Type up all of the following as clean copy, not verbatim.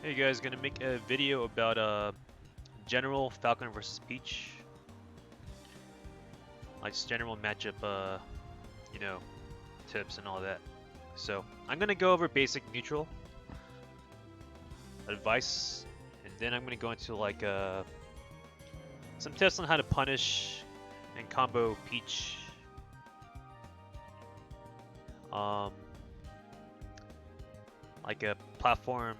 Hey guys, gonna make a video about general Falcon versus Peach, like just general matchup, you know, tips and all that. So I'm gonna go over basic neutral advice, and then I'm gonna go into like some tips on how to punish and combo Peach. Um, like a platform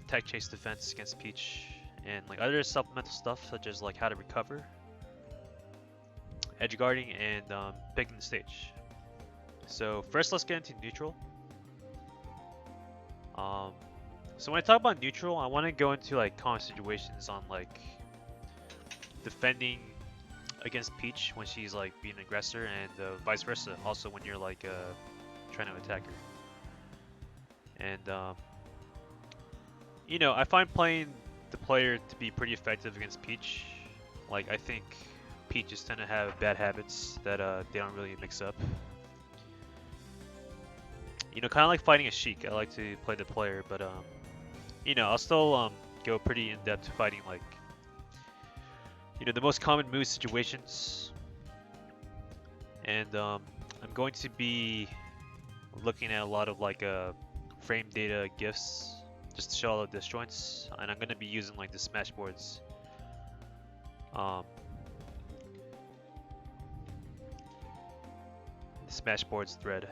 tech chase defense against Peach, and like other supplemental stuff such as like how to recover, edge guarding, and picking the stage. So first, let's get into neutral. Um, so when I talk about neutral, I want to go into like common situations on like defending against Peach when she's like being an aggressor, and vice versa. Also when you're like trying to attack her. And you know, I find playing the player to be pretty effective against Peach. Like I think Peaches tend to have bad habits that they don't really mix up. You know, kind of like fighting a Sheik. I like to play the player, but you know, I'll still go pretty in depth fighting like, you know, the most common move situations, and I'm going to be looking at a lot of like frame data gifs just to show all the disjoints, and I'm going to be using like the Smashboards. The Smashboards thread,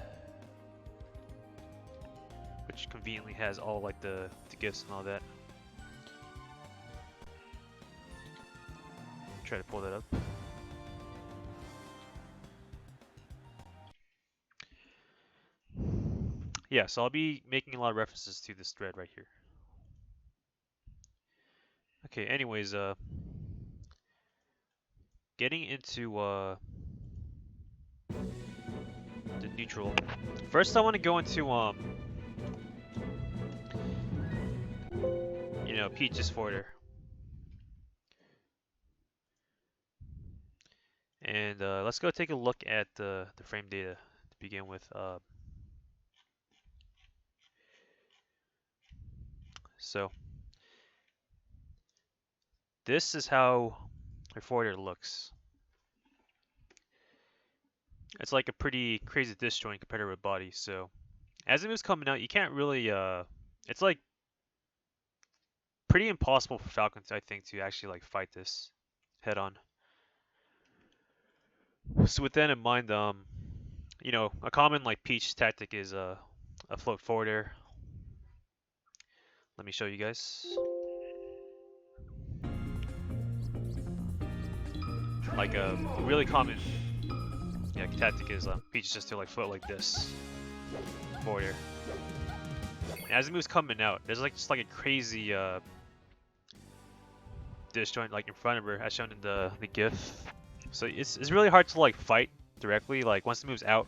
which conveniently has all like the gifs and all that. Try to pull that up. Yeah, so I'll be making a lot of references to this thread right here. Okay, anyways, getting into the neutral. First I want to go into you know, Peach's forwarder. And let's go take a look at the frame data to begin with. So this is how her forwarder looks. It's like a pretty crazy disjoint compared to her body. So as the move's coming out, you can't really it's like pretty impossible for Falcons, I think, to actually like fight this head on. So with that in mind, you know, a common like Peach tactic is a float forwarder. Let me show you guys. Like a really common tactic is Peach just to like float like this forwarder. And as the move's coming out, there's like just like a crazy disjoint like in front of her, as shown in the GIF. So it's really hard to like fight directly. Like once the move's out,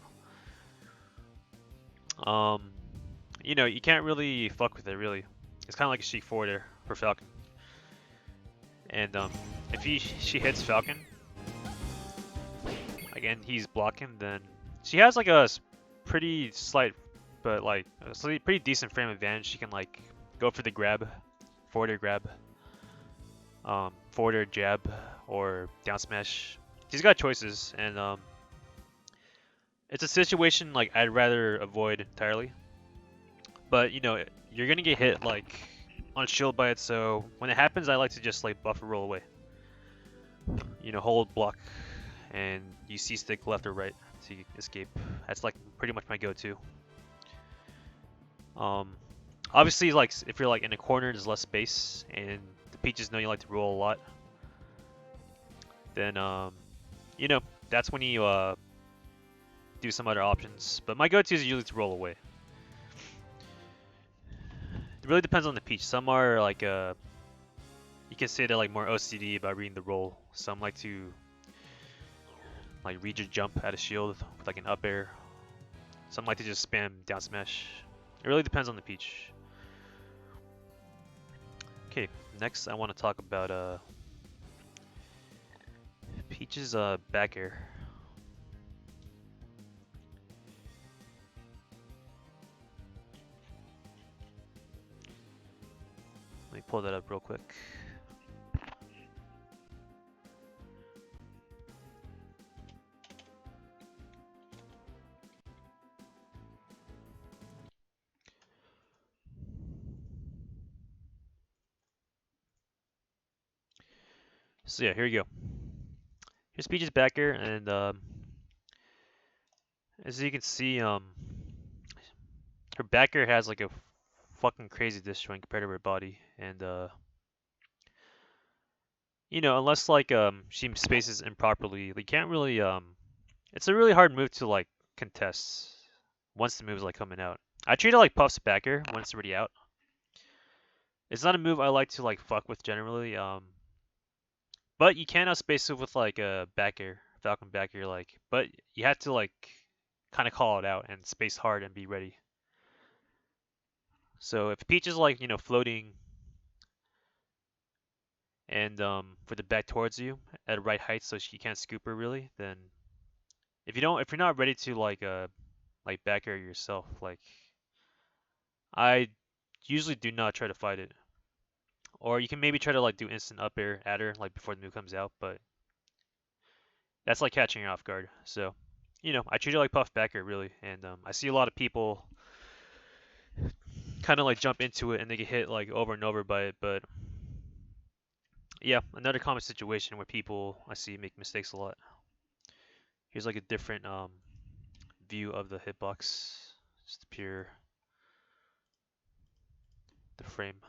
you know, you can't really fuck with it really. It's kind of like a Sheik forwarder for Falcon. And if she hits Falcon, again he's blocking, then she has like a pretty slight, but like a pretty decent frame advantage. She can like go for the grab, forwarder grab, forwarder jab, or down smash. She's got choices, and it's a situation like I'd rather avoid entirely. But you know, you're gonna get hit like on shield by it, so when it happens, I like to just like buffer roll away. You know, hold block, and you C stick left or right to escape. That's like pretty much my go-to. Obviously, like if you're like in a corner, there's less space, and the Peaches know you like to roll a lot. Then you know, that's when you do some other options. But my go-to is usually to roll away. It really depends on the Peach. Some are like you can say they're like more OCD about reading the roll. Some like to like read your jump at a shield with like an up air. Some like to just spam down smash. It really depends on the Peach. Okay, next I want to talk about Peach's back air. Let me pull that up real quick. So yeah, here you go. Here's Peach's backer, and as you can see, her backer has like a fucking crazy disjoint compared to her body, and you know, unless like she spaces improperly, you can't really it's a really hard move to like contest once the move is like coming out. I treat it like Puff's backer when it's already out. It's not a move I like to like fuck with generally, but you can outspace it with like a backer, Falcon backer, like, but you have to like kind of call it out and space hard and be ready. So if Peach is like, you know, floating and for the back towards you at the right height so she can't scoop her really, then if you're not ready to like back her yourself, like I usually do not try to fight it. Or you can maybe try to like do instant up air at her like before the move comes out, but that's like catching her off guard. So, you know, I treat it like puff backer really, and I see a lot of people kind of like jump into it and they get hit like over and over by it, but yeah, another common situation where people I see make mistakes a lot. Here's like a different view of the hitbox, just pure the frame.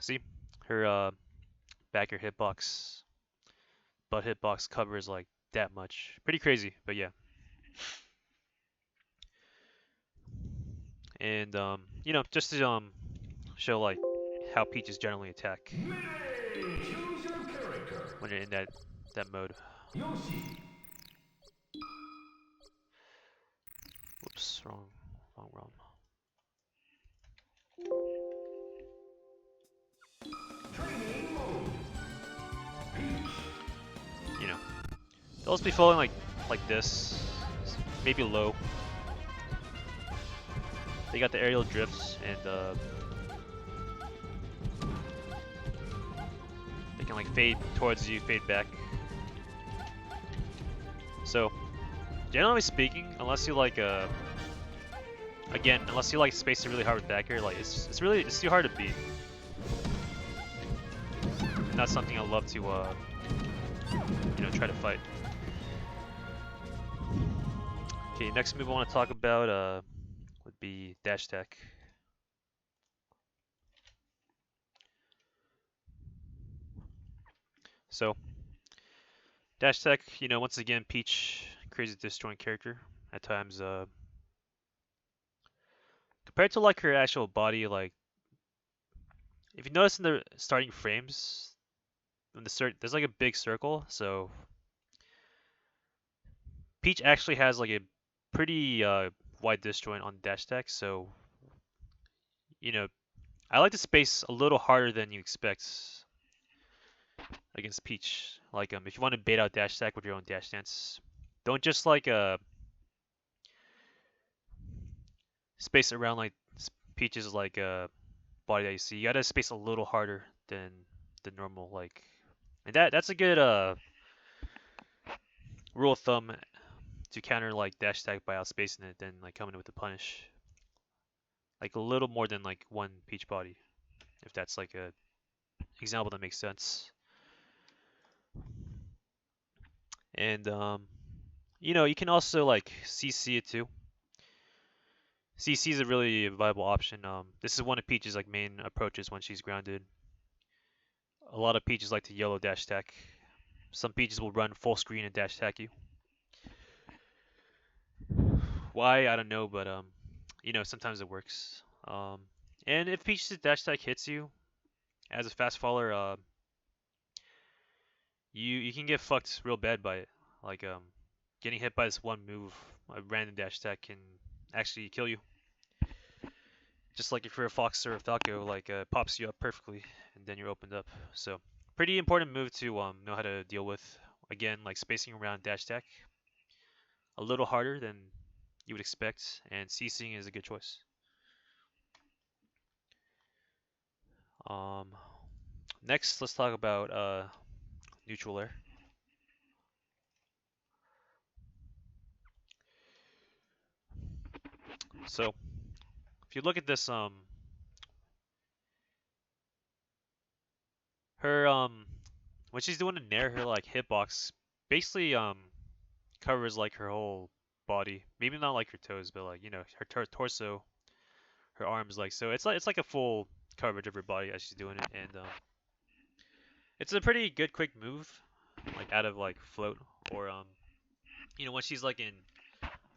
See, her backer hitbox, butt hitbox covers like that much. Pretty crazy, but yeah. And you know, just to show like how peaches generally attack when you're in that mode. Whoops, wrong. You know, they'll just be falling like this, maybe low. They got the aerial drifts and they can like fade towards you, fade back. So generally speaking, unless you like again, unless you like space it really hard with backer, like it's too hard to beat. Not something I love to you know, try to fight. Okay, next move I want to talk about would be dash attack. So dash attack, you know, once again, Peach, crazy disjoint character at times. Compared to like her actual body, like if you notice in the starting frames, when there's like a big circle, so Peach actually has like a pretty wide disjoint on dash attack. So you know, I like to space a little harder than you expect against Peach. Like if you want to bait out dash attack with your own dash dance, don't just like space around like Peach's like body that you see. You gotta space a little harder than the normal like, and that's a good rule of thumb to counter like dash attack by outspacing it, then like coming in with the punish. Like a little more than like one Peach body, if that's like a example that makes sense. And you know, you can also like CC it too. CC is a really viable option. This is one of Peach's like main approaches when she's grounded. A lot of Peaches like to yellow dash attack. Some Peaches will run full screen and dash attack you. Why? I don't know, but you know, sometimes it works. And if Peach's dash attack hits you as a fast faller, you can get fucked real bad by it. Like getting hit by this one move, a random dash attack can actually kill you. Just like if you're a Fox or a Falco, like pops you up perfectly, and then you're opened up. So pretty important move to know how to deal with. Again, like spacing around dash attack, a little harder than you would expect, and CCing is a good choice. Um, Next, let's talk about neutral air. So if you look at this, her when she's doing a nair, her like hitbox basically covers like her whole body. Maybe not like her toes, but like her torso, her arms, like so. It's like a full coverage of her body as she's doing it, and it's a pretty good quick move, like out of like float or when she's like in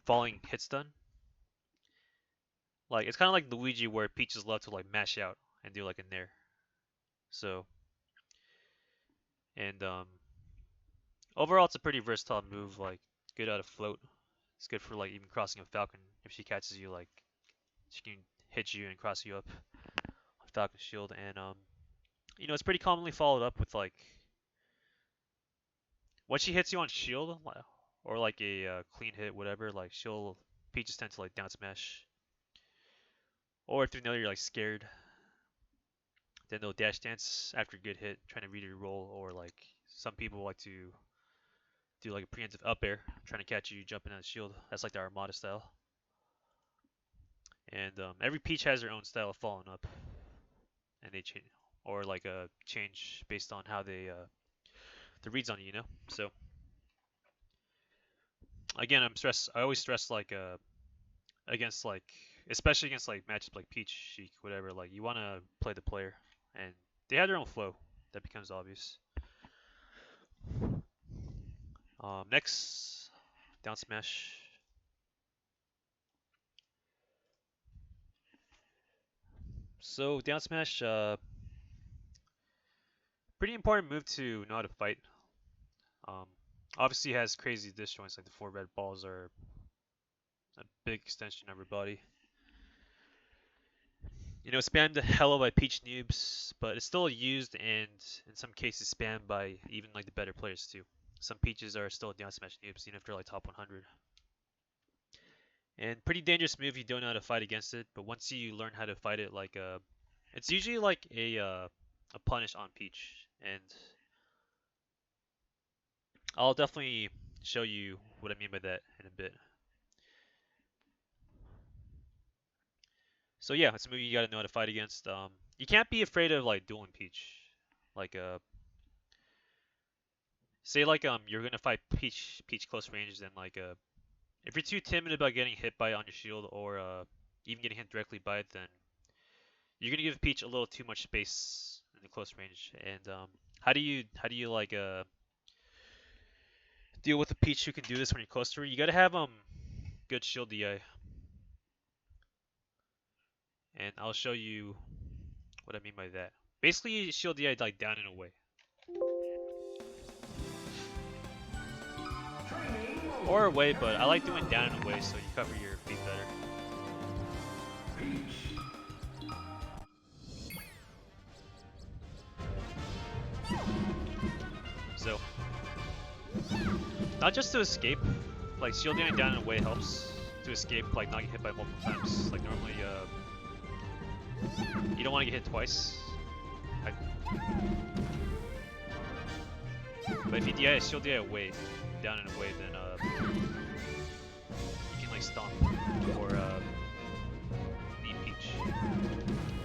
falling hit stun. Like it's kind of like Luigi where Peach's love to like mash out and do like a nair. So and overall it's a pretty versatile move. Like good out of float. It's good for like even crossing a Falcon if she catches you. Like she can hit you and cross you up on Falcon shield. And it's pretty commonly followed up with like when she hits you on shield or like a clean hit, whatever. Like Peaches tend to like down smash. Or if they know you're like scared, then they'll dash dance after a good hit, trying to read your roll, or like some people like to do like a preemptive up air, trying to catch you jumping on the shield. That's like the Armada style. And every Peach has their own style of following up, and they change or like change based on how they the reads on you, So again, I always stress like against like especially against like matchups like Peach, Sheik, whatever. Like you want to play the player, and they have their own flow. That becomes obvious. Next, down smash. So down smash, pretty important move to know how to fight. Um, Obviously has crazy disjoints, like the four red balls are a big extension of her body. Spammed the hell by Peach noobs, but it's still used and in some cases spammed by even like the better players too. Some Peaches are still down smash noobs even if they're like top 100. And pretty dangerous move if you don't know how to fight against it, but once you learn how to fight it, like it's usually like a punish on Peach, and I'll definitely show you what I mean by that in a bit. So yeah, it's a movie you gotta know how to fight against. You can't be afraid of like dueling Peach. Like say like you're gonna fight Peach close range, then like if you're too timid about getting hit by it on your shield or even getting hit directly by it, then you're gonna give Peach a little too much space in the close range. And how do you like deal with a Peach who can do this when you're close to her? You gotta have good shield DI, and I'll show you what I mean by that. Basically, shield DI like down and away, or away, but I like doing down and away so you cover your feet better. So, not just to escape, like shield DI down and away helps to escape, like not get hit by multiple times. Like normally, you don't want to get hit twice. But if you DI shield DI away, down and away, then you can like stomp or knee Peach.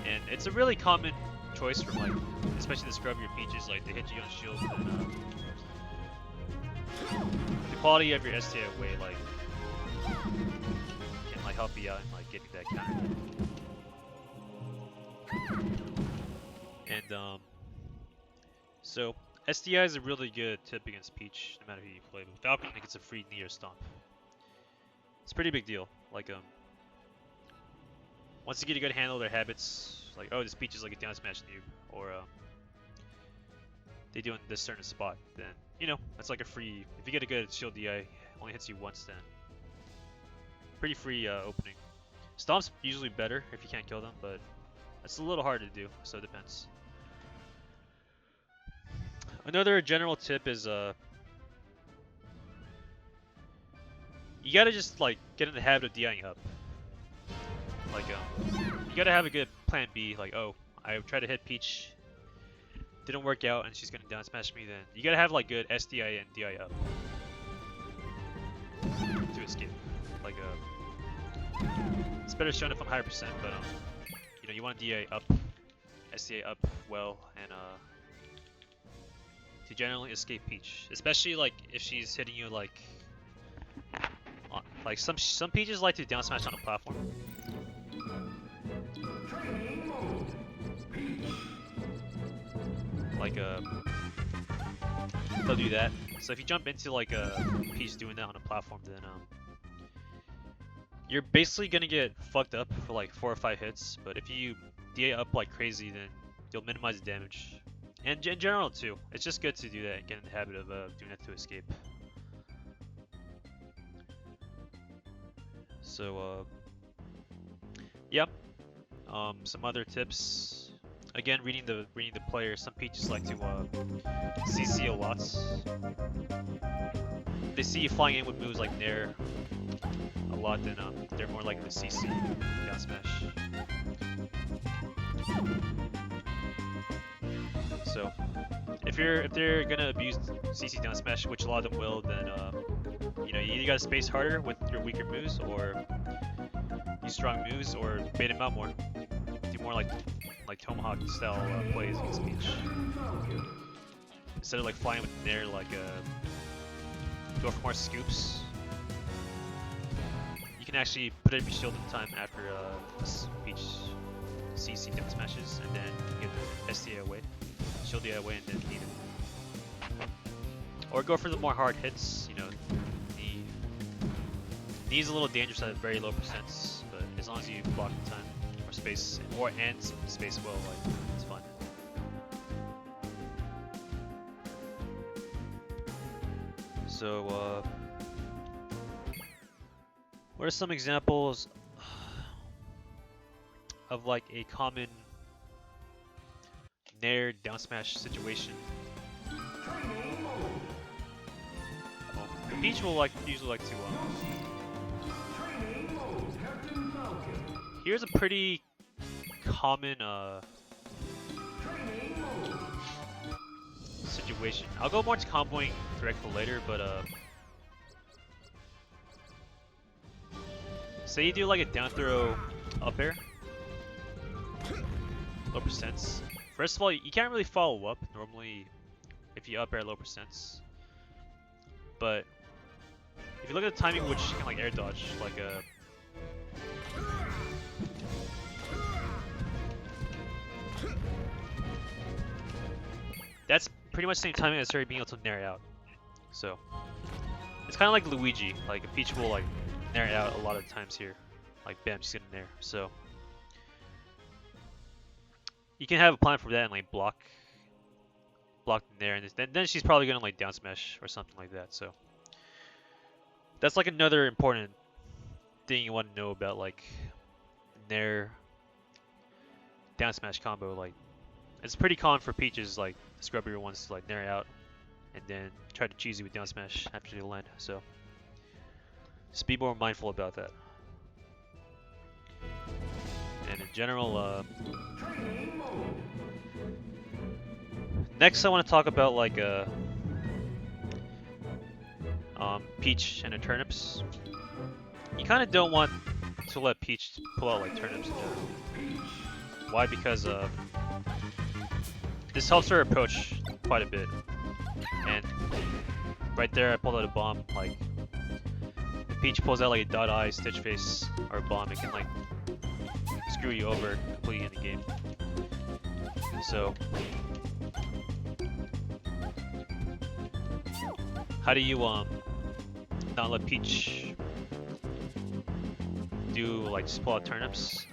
And it's a really common choice from like, especially the scrubbier Peaches, like they hit you on shield and the quality of your STA away like can like help you out in like getting that counter. And so SDI is a really good tip against Peach, no matter who you play. But Falcon gets a free knee or stomp. It's a pretty big deal. Like once you get a good handle of their habits, like this Peach is like a down smash noob, or they do in this certain spot, then that's like a free. If you get a good shield DI, only hits you once, then pretty free opening. Stomp's usually better if you can't kill them, but it's a little hard to do, so it depends. Another general tip is you gotta just like get in the habit of DIing up. Like you gotta have a good plan B. Like I tried to hit Peach, didn't work out, and she's gonna down smash me. Then you gotta have like good SDI and DI up to escape. Like it's better shown if I'm higher percent, but you know, you want DI up, SDI up well, and to generally escape Peach, especially like if she's hitting you like some Peaches like to down smash on a platform. Like they'll do that. So if you jump into like a Peach doing that on a platform, then you're basically gonna get fucked up for like 4 or 5 hits. But if you DA up like crazy, then you'll minimize the damage. And in general too, it's just good to do that and get in the habit of doing that to escape. So yeah, some other tips. Again, reading the player. Some Peaches like to CC a lot. They see you flying in with moves like Nair a lot, then they're more likely to CC down smash. So if they're gonna abuse CC down smash, which a lot of them will, then you know, you either gotta space harder with your weaker moves, or use strong moves, or bait him out more. Do more like Tomahawk style plays against Peach. Instead of like flying with Nair, like go for more scoops. You can actually put it in your shield in time after Peach CC down smashes, and then get the SDA away, shield the away, and then lead it. Or go for the more hard hits. You know, Knee's a little dangerous at very low percents, but as long as you block in time or space and space well, like it's fun. So what are some examples of like a common Nair down smash situation? Peach will usually like to here's a pretty common situation. I'll go more to comboing directly later, but say you do like a down throw up air, low percents. First of all, you can't really follow up normally if you up air low percents, but if you look at the timing, which you can like air dodge, like that's pretty much the same timing as started being able to Nair out. So it's kind of like Luigi. Like a Peach will like Nair out a lot of times here. Like bam, she's gonna Nair. So you can have a plan for that and like block the Nair, and then she's probably gonna like down smash or something like that. So that's like another important thing you want to know about like Nair down smash combo. Like it's pretty common for Peaches like scrubbier ones to like Nair out and then try to cheese you with down smash after they land. So just be more mindful about that. And in general, next I want to talk about like Peach and her turnips. You kind of don't want to let Peach pull out like turnips in general. Why? Because this helps her approach quite a bit. And right there, I pulled out a bomb. Like if Peach pulls out like a dot eye, stitch face, or a bomb, it can like screw you over completely in the game. So how do you not let Peach do like just pull out turnips?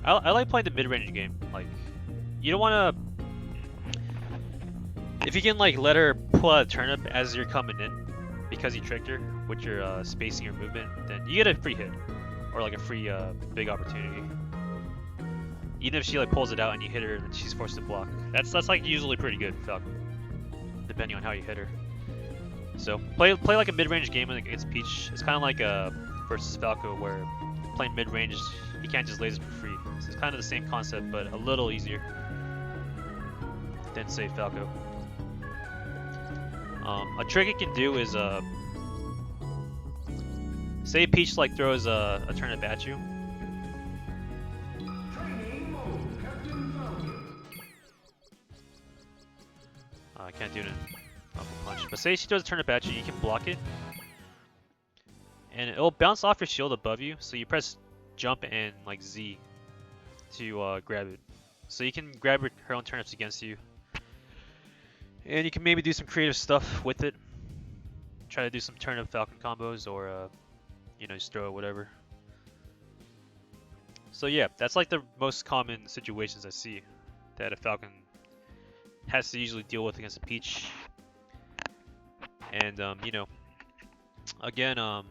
I like playing the mid-range game. Like you don't want to. If you can like let her pull out a turnip as you're coming in, because you tricked her with your spacing your movement, then you get a free hit or like a free big opportunity. Even if she like pulls it out and you hit her, then she's forced to block. That's like usually pretty good, Falcon, depending on how you hit her. So play like a mid-range game against Peach. It's kind of like versus Falco, where playing mid-range, you can't just laser for free. So it's kind of the same concept, but a little easier than say Falco. A trick it can do is say Peach like throws a turnip at you. I can't do it in Uncle Punch, but say she throws a turnip at you, you can block it, and it'll bounce off your shield above you. So you press jump and like Z to grab it. So you can grab her own turnips against you, and you can maybe do some creative stuff with it. Try to do some turnip Falcon combos, or you know, just throw it whatever. So yeah, that's like the most common situations I see that a Falcon has to usually deal with against a Peach. And you know, again, I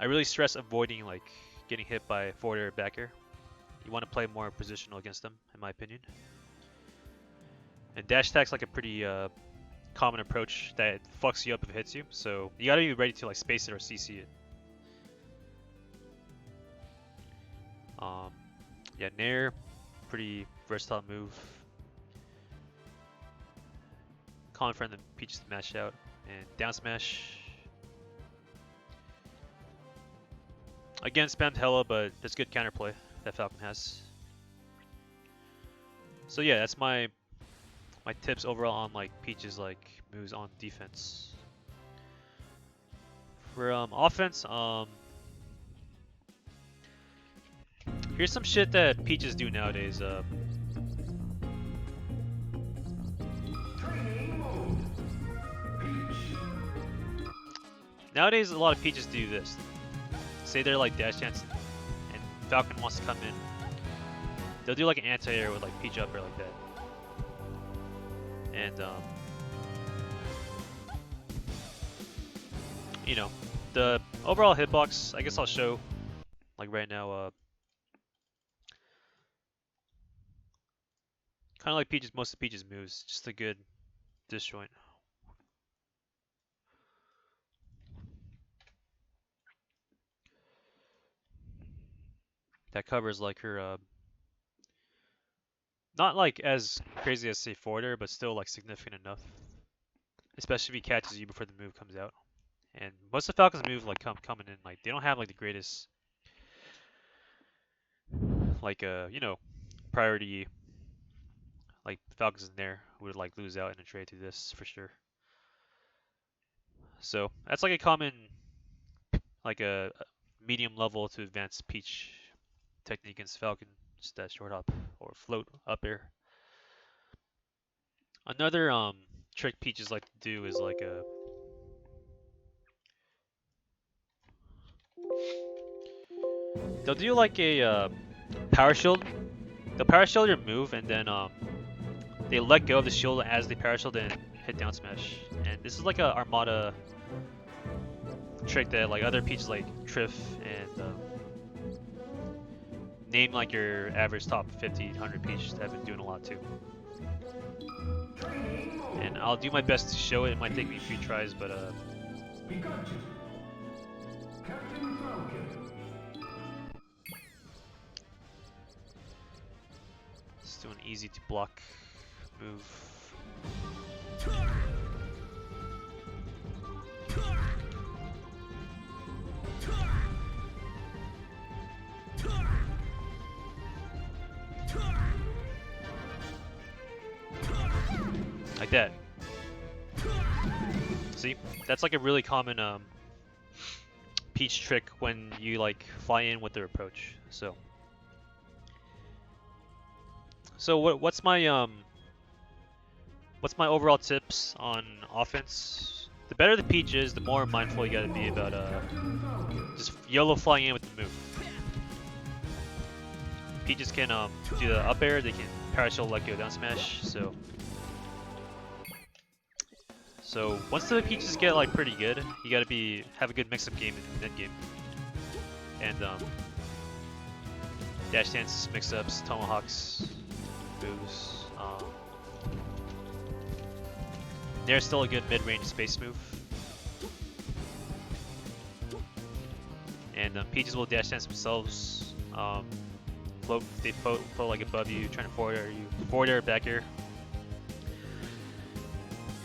really stress avoiding like getting hit by forward air, back air. You want to play more positional against them, in my opinion. And dash attack's like a pretty common approach that fucks you up if it hits you. So you gotta be ready to like space it or CC it. Yeah, Nair, pretty versatile move. Common friend that Peach to match out, and down smash. Again, spammed hella, but there's good counterplay that Falcon has. So yeah, that's my tips overall on like Peach's like moves on defense. For offense, here's some shit that Peaches do nowadays. Nowadays, a lot of Peaches do this. Say they're like dash dance, and Falcon wants to come in. They'll do like an anti-air with like Peach up or like that. And you know, the overall hitbox, I guess I'll show like right now. Kind of like Peach's, most of Peach's moves, just a good disjoint. That covers like her, not like as crazy as say forwarder, but still like significant enough. Especially if he catches you before the move comes out. And most of Falcon's moves like coming in, like they don't have like the greatest like you know, priority. Like Falcons in there would like lose out in a trade to this for sure. So that's like a common, like a medium level to advanced Peach technique against Falcon, just that short hop or float up air. Another trick Peaches like to do is like a they'll do like a power shield. They'll power shield your move and then they let go of the shield as they power shield and hit down smash. And this is like a Armada trick that like other Peaches like Triff and name like your average top 50, 100 Peach that have been doing a lot too. And I'll do my best to show it. It might take me a few tries, but let's do an easy to block move. Like that. See? That's like a really common Peach trick when you like fly in with their approach. So what's my overall tips on offense? The better the Peach is, the more mindful you gotta be about just YOLO flying in with the move. Peaches can do the up air, they can parashield, let go, down smash. So once the Peaches get like pretty good, you gotta have a good mix-up game in mid game. And dash dance, mix-ups, tomahawks, moves. There's still a good mid-range space move. And Peaches will dash dance themselves They float like above you, trying to forward air, back air.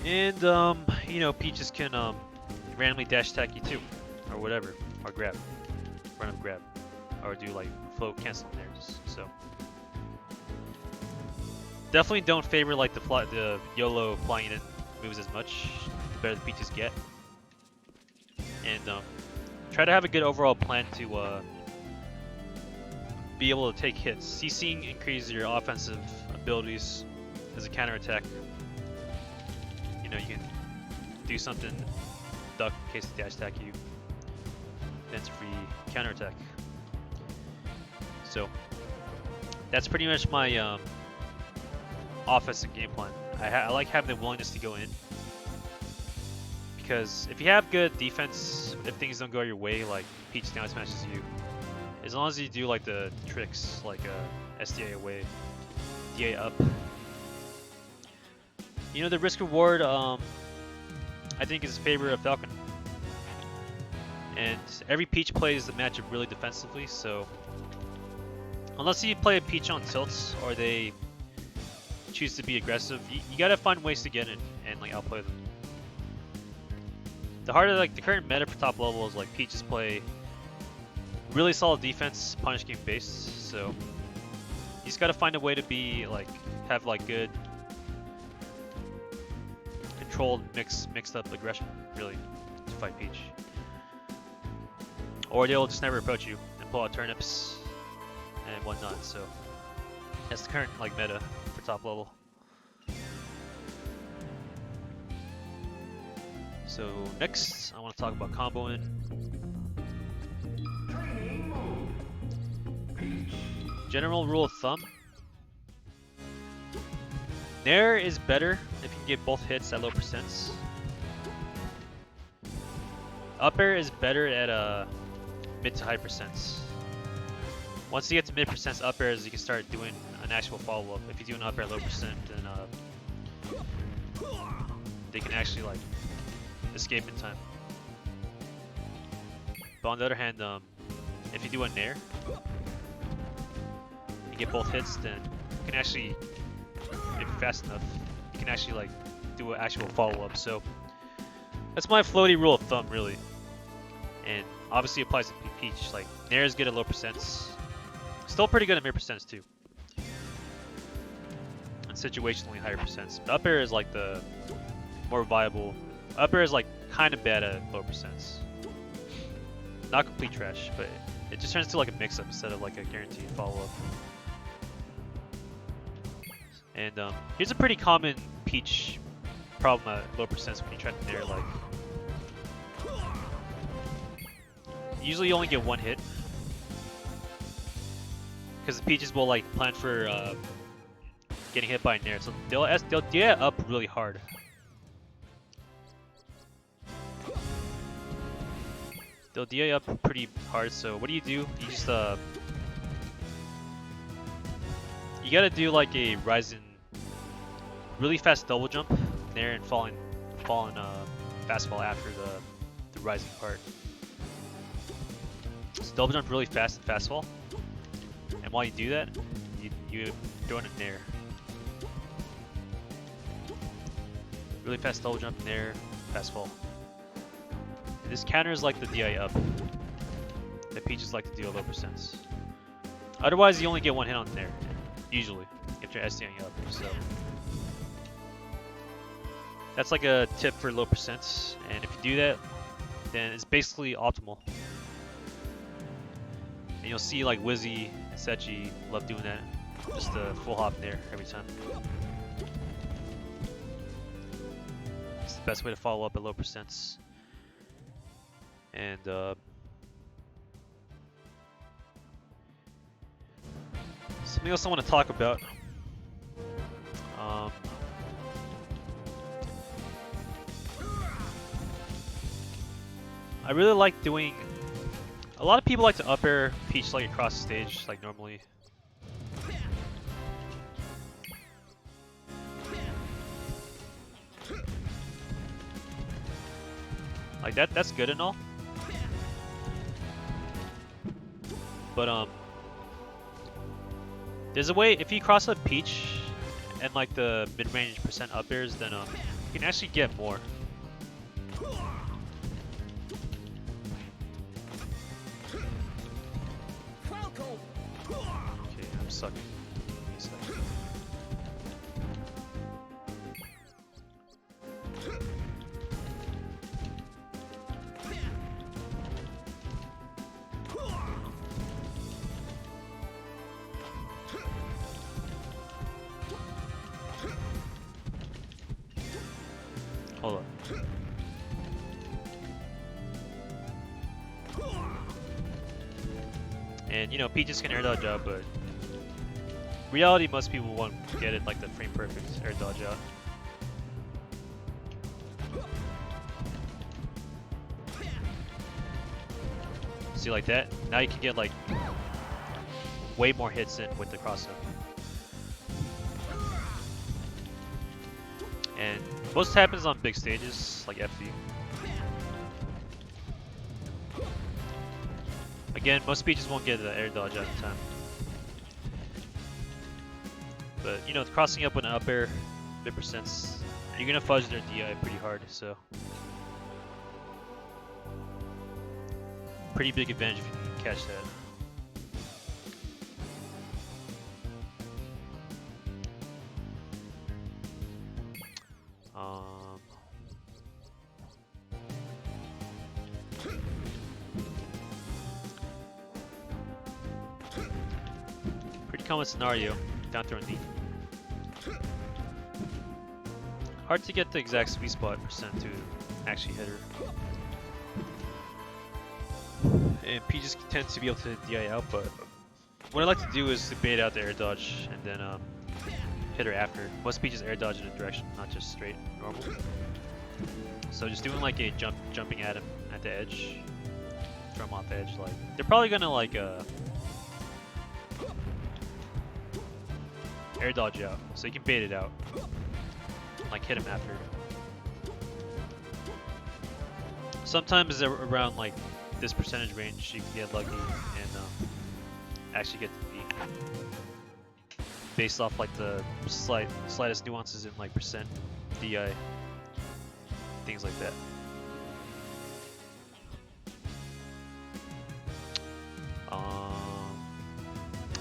And you know, Peaches can randomly dash attack you too, or whatever, or grab, run up grab, or do like float cancel in there. So definitely don't favor like the YOLO flying in moves as much. The better the Peaches get, and try to have a good overall plan to be able to take hits. CCing increases your offensive abilities as a counterattack. You know, you can do something, duck in case they dash attack you. Then it's free counterattack. So that's pretty much my offensive game plan. I like having the willingness to go in, because if you have good defense, if things don't go your way, like Peach down smashes you, as long as you do like the tricks, like SDA away, DA up, you know, the risk reward I think is in favor of Falcon. And every Peach plays the matchup really defensively, so unless you play a Peach on tilts or they choose to be aggressive, you gotta find ways to get in and like outplay them. The current meta for top level is like Peaches play really solid defense, punish game based, so you just gotta find a way to be like have like good controlled mixed up aggression really to fight Peach. Or they'll just never approach you and pull out turnips and whatnot, so that's the current like meta for top level. So next I want to talk about comboing. General rule of thumb: Nair is better if you can get both hits at low percents. Up air is better at mid to high percents. Once you get to mid percents up airs, you can start doing an actual follow up. If you do an up air low percent, then they can actually like escape in time. But on the other hand, if you do a Nair, you get both hits, then you can actually, if you're fast enough, you can actually like do an actual follow up. So that's my floaty rule of thumb, really. And obviously applies to Peach. Like Nair is good at low percents, still pretty good at mid percents too, and situationally higher percents. But up air is like the more viable. Up air is like kind of bad at low percents. Not complete trash, but it just turns into like a mix-up instead of like a guaranteed follow-up. And here's a pretty common Peach problem at low percents when you try to Nair. Like, usually you only get one hit, because the Peaches will like plan for getting hit by a Nair, so they'll get up really hard. They'll DA up pretty hard, so what do? You just you gotta do like a rising, really fast double jump there and falling fast fall after the rising part. So double jump really fast and fast fall, and while you do that, you throw in a Nair. Really fast double jump, Nair, fast fall. This counters like the DI up that Peaches like to do at low percents. Otherwise, you only get one hit on there, usually, if you're SDing up. So that's like a tip for low percents, and if you do that, then it's basically optimal. And you'll see like Wizzy and Sechi love doing that, just a full hop there every time. It's the best way to follow up at low percents. And something else I want to talk about. I really like doing. A lot of people like to up air Peach like across the stage, like normally. Like that's good and all. But There's a way if you cross up Peach and like the mid-range percent up airs, then you can actually get more. Falcon. Okay, I'm sucking. Hold on. And you know, Peaches can air dodge out, but reality, most people won't get it like the frame perfect air dodge out. See, like that? Now you can get like way more hits in with the cross up. And most happens on big stages like FD. Again, most Peaches won't get the air dodge out in time. But you know, crossing up with an up air, mid percents, you're gonna fudge their DI pretty hard, so pretty big advantage if you can catch that. Pretty common scenario, down throw knee. Hard to get the exact sweet spot percent to actually hit her. And Peaches tends to be able to DI out, but what I like to do is to bait out the air dodge and then hit her after. Most Peaches air dodge in a direction, not just straight normal. So just doing like a jumping at him at the edge, throw him off the edge. Like they're probably gonna like air dodge out, so you can bait it out, like hit him after. Sometimes around like this percentage range, you can get lucky and actually get the beat based off like the slightest nuances in like percent, DI, things like that.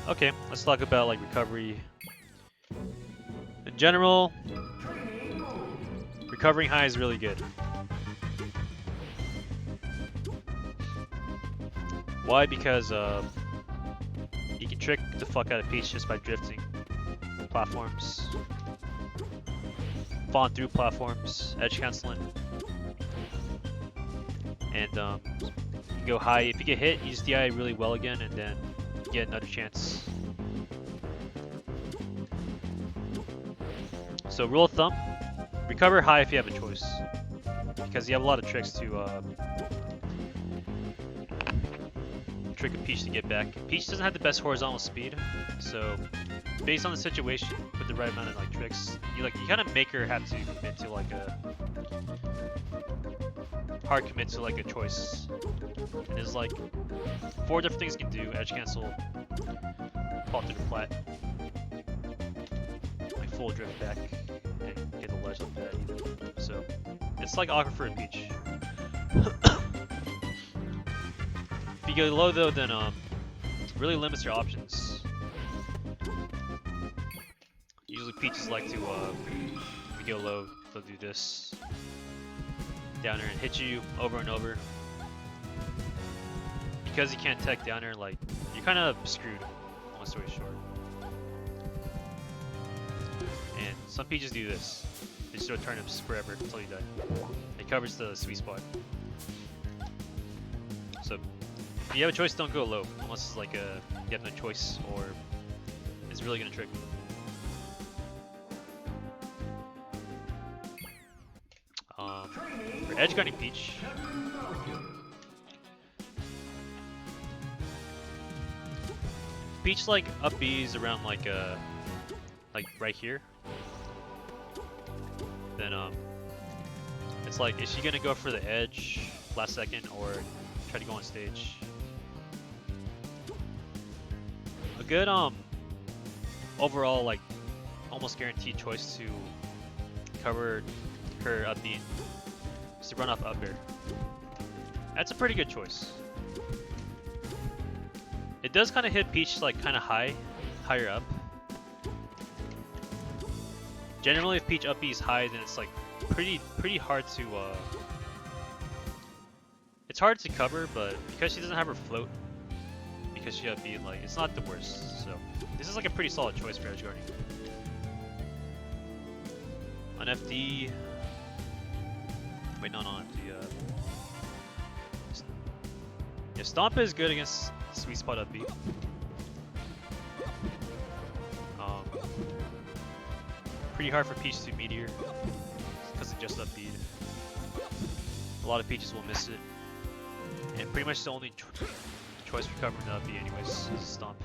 Okay, let's talk about like recovery. In general, recovering high is really good. Why? Because you can trick the fuck out of Peach just by drifting platforms, falling through platforms, edge canceling, and you can go high. If you get hit, you just DI really well again, and then you get another chance. So rule of thumb, recover high if you have a choice, because you have a lot of tricks to trick a Peach to get back. Peach doesn't have the best horizontal speed, so based on the situation, with the right amount of like tricks, you kind of make her have to commit to like a hard commit to like a choice. And there's like 4 different things you can do: edge cancel, fall through the flat, like full drift back, and get the ledge like that. So it's like awkward for a Peach. If you go low though, then really limits your options. Usually Peaches like to, if you go low, they'll do this. Down air and hit you over and over. Because you can't tech down air, like, you're kind of screwed, long story short. And some Peaches do this. They just throw turnips forever until you die. It covers the sweet spot. So if you have a choice, don't go low, unless it's like you have no choice or it's really gonna trick. For edge guarding Peach, Peach like up B's around like right here. Then it's like, is she gonna go for the edge last second or try to go on stage? A good overall like almost guaranteed choice to cover her up B, just to run off up air. That's a pretty good choice. It does kind of hit Peach like kind of higher up. Generally, if Peach up B is high, then it's like pretty hard to. It's hard to cover, but because she doesn't have her float, because she up B, like it's not the worst. So this is like a pretty solid choice for edge guarding. On FD. Wait, no, not FD. Yeah, Stomp is good against Sweet Spot up B. Pretty hard for Peach to Meteor because it just up B. A lot of Peaches will miss it, and pretty much the only choice for covering the up B, anyways, is Stomp.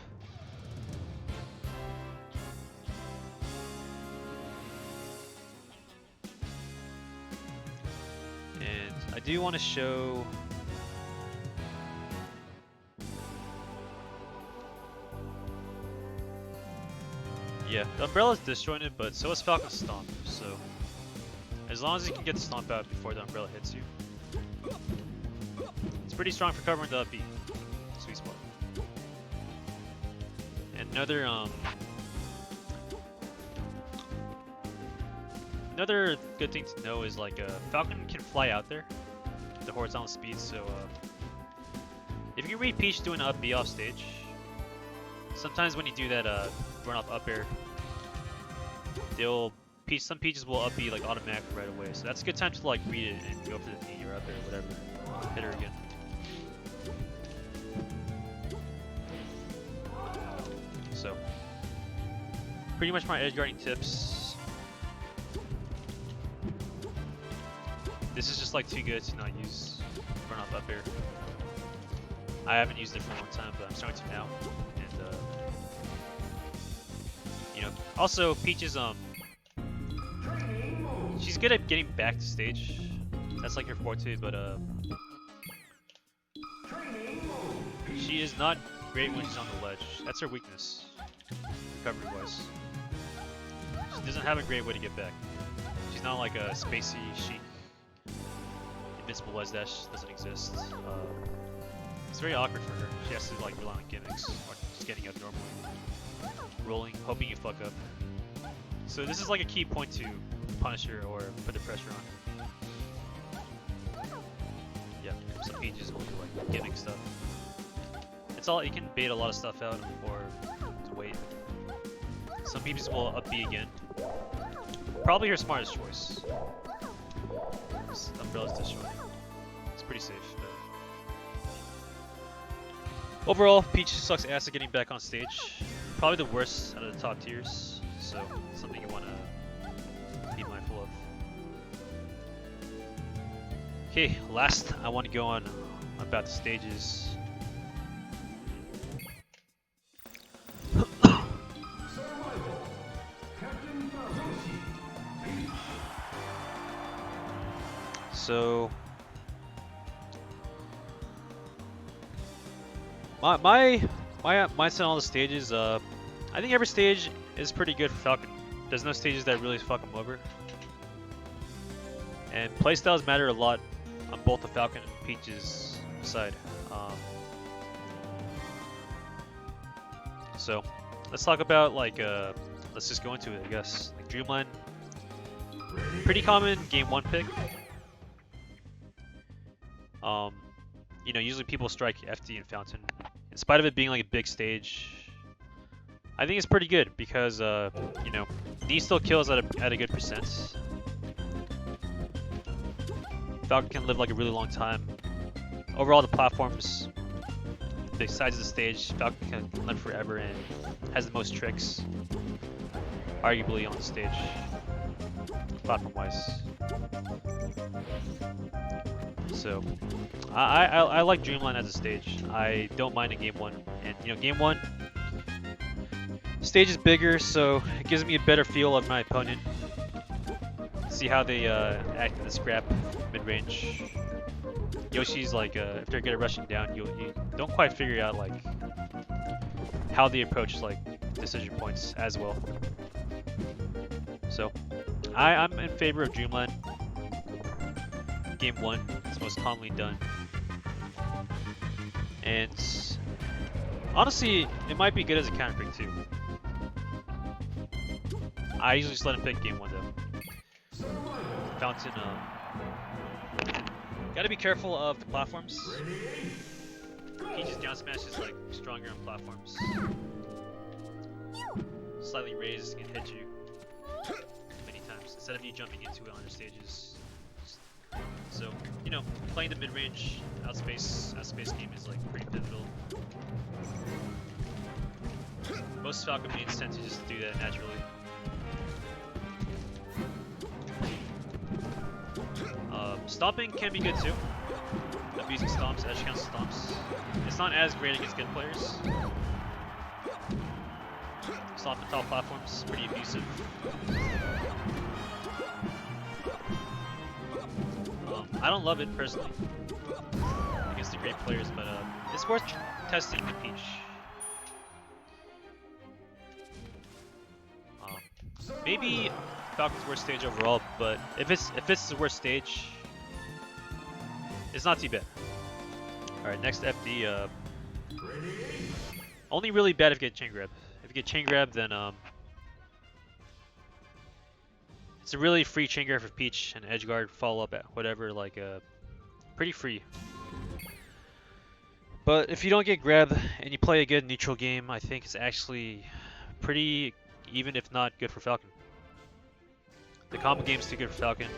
And I do want to show. Yeah, the Umbrella's disjointed, but so is Falcon's Stomp, so as long as you can get the Stomp out before the Umbrella hits you, it's pretty strong for covering the up B. Sweet spot. And another good thing to know is like Falcon can fly out there at the horizontal speed, so if you read Peach doing up B off stage, sometimes when you do that run off up air, some Peaches will up B like automatically right away. So that's a good time to like read it and go for the knee or up air or whatever. Hit her again. So pretty much my edge guarding tips. This is just like too good to not use run off up air. I haven't used it for a long time, but I'm starting to now. And you know, also Peach is she's good at getting back to stage. That's like her forte, but she is not great when she's on the ledge. That's her weakness, recovery wise. She doesn't have a great way to get back. She's not like a spacey Sheik. Invincible ledge dash doesn't exist. It's very awkward for her. She has to like rely on gimmicks or just getting up normally, rolling, hoping you fuck up. So this is like a key point to punish her or put the pressure on. Yeah, some Peaches will do like gimmick stuff. It's all, you can bait a lot of stuff out or to wait. Some Peaches will up B again. Probably her smartest choice. Umbrella's destroyed. It's pretty safe. But overall, Peach sucks ass at getting back on stage. Probably the worst out of the top tiers. So something you want to be mindful of. Okay, last I want to go on about the stages. So my mindset on all the stages, I think every stage is pretty good for Falcon. There's no stages that really fuck him over. And playstyles matter a lot on both the Falcon and Peach's side. So let's talk about like let's just go into it, I guess. Like Dreamland, pretty common game 1 pick. You know, usually people strike FD and Fountain. In spite of it being like a big stage, I think it's pretty good because you know, knee still kills at a good percent. Falcon can live like a really long time. Overall, the platforms, the size of the stage, Falcon can live forever and has the most tricks, arguably, on the stage, platform-wise. So, I like Dreamland as a stage. I don't mind in game 1, and you know, game 1 stage is bigger, so it gives me a better feel of my opponent. See how they act in the scrap mid-range. Yoshi's like if they're good at rushing down, you don't quite figure out like how they approach like decision points as well. So I'm in favor of Dreamland. Game 1 is most commonly done. And honestly, it might be good as a counter pick too. I usually just let him pick game 1 though. Fountain, gotta be careful of the platforms. Peach's down smash is like stronger on platforms. Slightly raised can hit you many times instead of you jumping into it on your stages. So, you know, playing the mid-range outspace game is like pretty pivotal. Most Falcon mains tend to just do that naturally. Stomping can be good too. Abusing stomps, edge counts stomps. It's not as great against good players. Stomping top platforms, pretty abusive. I don't love it personally against the great players, but it's worth testing the Peach. Maybe Falcon's worst stage overall, but if it's the worst stage, it's not too bad. All right, next FD. Only really bad if you get chain grab. If you get chain grab, then it's a really free chain grab for Peach and edge guard follow up at whatever, like pretty free. But if you don't get grab and you play a good neutral game, I think it's actually pretty even, if not good for Falcon. The combo game's too good for Falcon.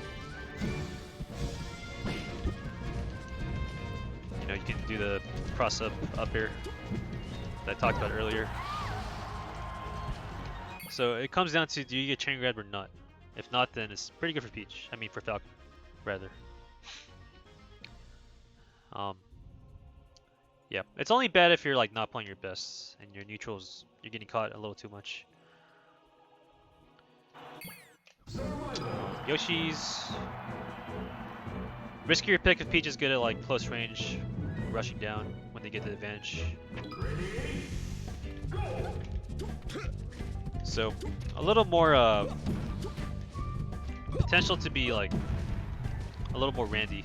You know, you can do the cross up here that I talked about earlier. So it comes down to, do you get chain grab or not? If not, then it's pretty good for Peach. I mean, for Falcon, rather. Yeah, it's only bad if you're like not playing your best and your neutrals, you're getting caught a little too much. Yoshi's riskier pick if Peach is good at like close range, rushing down when they get the advantage. So a little more potential to be like a little more randy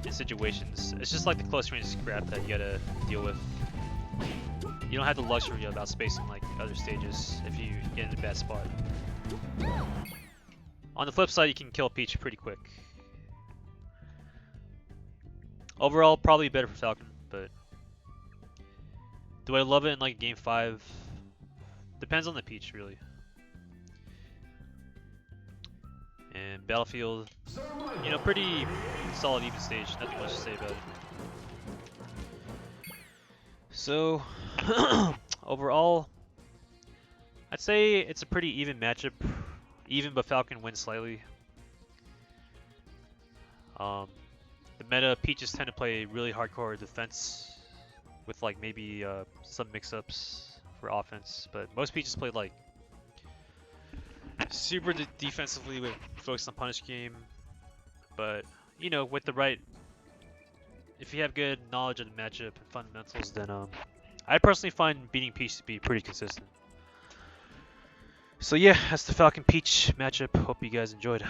in situations. It's just like the close range grab that you gotta deal with. You don't have the luxury of outspacing like other stages if you get in a bad spot. On the flip side, you can kill Peach pretty quick. Overall, probably better for Falcon, but do I love it in like game 5? Depends on the Peach, really. And Battlefield, you know, pretty solid even stage. Nothing much to say about it. So, overall, I'd say it's a pretty even matchup. Even, but Falcon wins slightly. The meta, Peaches tend to play really hardcore defense with like maybe some mix-ups for offense, but most Peaches play like super defensively with focus on punish game. But you know, with the right, if you have good knowledge of the matchup and fundamentals, then I personally find beating Peach to be pretty consistent. So yeah, that's the Falcon Peach matchup. Hope you guys enjoyed.